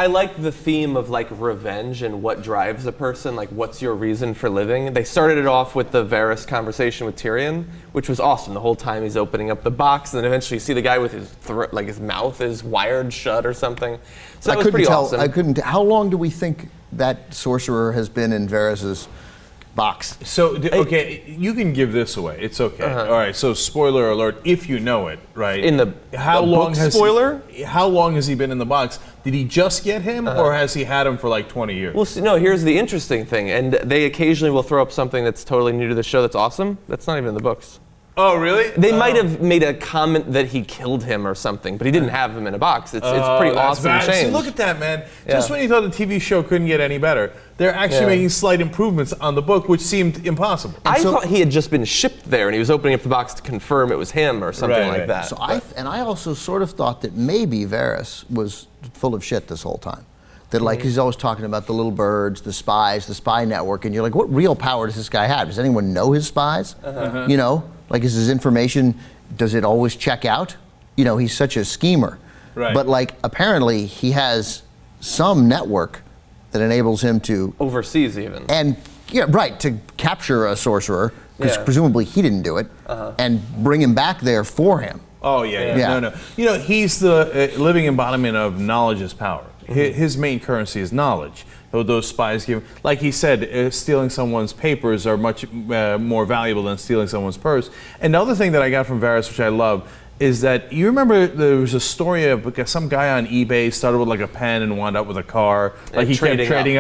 I like the theme of like revenge and what drives a person. Like, what's your reason for living? They started it off with the Varys conversation with Tyrion, which was awesome. The whole time he's opening up the box, and then eventually you see the guy with his throat, like his mouth is wired shut or something. So that was pretty awesome. I couldn't. How long do we think that sorcerer has been in Varys's box? So, okay, you can give this away. It's okay. All right, so spoiler alert, if you know it, right? In the book spoiler? How long has he been in the box? Did he just get him, or has he had him for like 20 years? Well, no, here's the interesting thing, and they occasionally will throw up something that's totally new to the show that's awesome. That's not even in the books. Oh, really? They might have made a comment that he killed him or something, but he didn't have him in a box. It's pretty awesome change. See, look at that, man. Just when you thought the TV show couldn't get any better, they're actually making slight improvements on the book, which seemed impossible. I thought he had just been shipped there, and he was opening up the box to confirm it was him or something like that. So I also sort of thought that maybe Varys was full of shit this whole time. That like he's always talking about the little birds, the spies, the spy network, and you're like, what real power does this guy have? Does anyone know his spies? You know, like is his information, does it always check out? You know, he's such a schemer. Right. But like apparently he has some network that enables him to overseas even. And to capture a sorcerer, because presumably he didn't do it, and bring him back there for him. Oh yeah. No. You know, he's the living embodiment of knowledge is power. His main currency is knowledge. Those spies give, like he said, stealing someone's papers are much more valuable than stealing someone's purse. And the other thing that I got from Varys, which I love, is that you remember there was a story of some guy on eBay started with like a pen and wound up with a car. Like he kept trading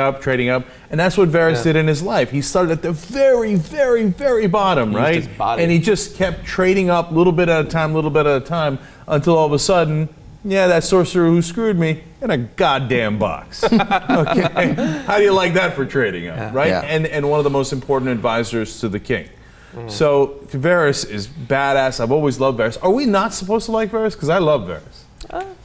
up. And that's what Varys did in his life. He started at the very, very, very bottom, right? And he just kept trading up little bit at a time, until all of a sudden, that sorcerer who screwed me in a goddamn box. Okay, how do you like that for trading up, right? Yeah. And one of the most important advisors to the king. So Varys is badass. I've always loved Varys. Are we not supposed to like Varys? Because I love Varys.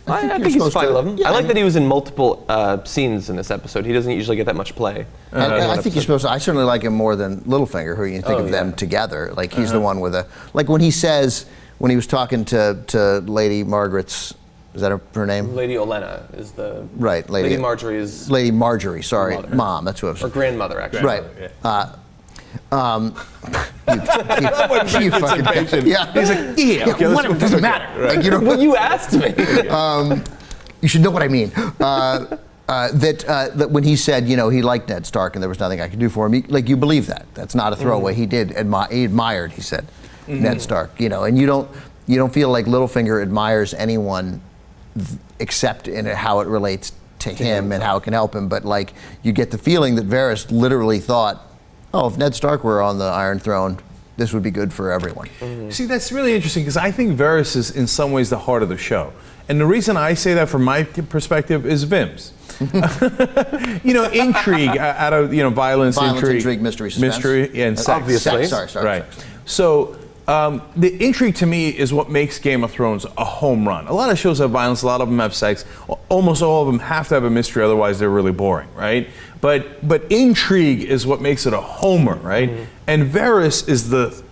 I think he's fine. I love him. I like that he was in multiple scenes in this episode. He doesn't usually get that much play. And I think you're supposed to. I certainly like him more than Littlefinger, who you think of them together. Like he's the one with like when he says, when he was talking to Lady Margaret's, is that her name? Lady Olenna is the... Right, Lady Marjorie is... Lady Marjorie, sorry. Mother. Mom, that's who I was... Or grandmother, actually. Right. You fucking patient. Yeah. He's like, okay, whatever, doesn't matter. Right. Like, you know, well, you asked me. You should know what I mean. That when he said, you know, he liked Ned Stark and there was nothing I could do for him, you believe that. That's not a throwaway. He did he admired, he said, Ned Stark, you know, and you don't feel like Littlefinger admires anyone except in how it relates to him and how it can help him. But like, you get the feeling that Varys literally thought, oh, if Ned Stark were on the Iron Throne, this would be good for everyone. See, that's really interesting because I think Varys is in some ways the heart of the show. And the reason I say that from my perspective is Vims. You know, intrigue out of, you know, violence, intrigue, mystery, suspense. And sex. Obviously. Sorry. Right. So the intrigue to me is what makes Game of Thrones a home run. A lot of shows have violence, a lot of them have sex. Almost all of them have to have a mystery, otherwise they're really boring, right? But intrigue is what makes it a homer, right? And Varys is the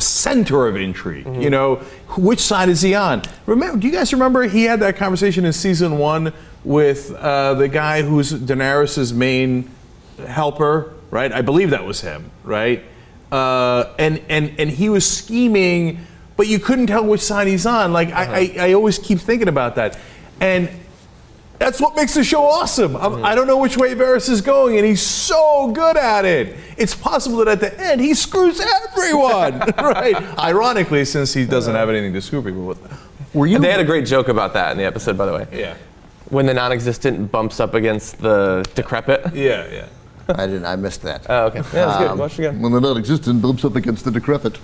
center of intrigue. You know, which side is he on? Remember? Do you guys remember he had that conversation in season 1 with the guy who's Daenerys' main helper, right? I believe that was him, right? And he was scheming, but you couldn't tell which side he's on. Like I always keep thinking about that, and that's what makes the show awesome. I don't know which way Varys is going, and he's so good at it. It's possible that at the end he screws everyone, right? Ironically, since he doesn't have anything to screw people with. They had a great joke about that in the episode, by the way. Yeah. When the non-existent bumps up against the decrepit. Yeah. I missed that. Oh, okay. Yeah, that's good. Watch it again. When the non-existent bumps up against the decrepit.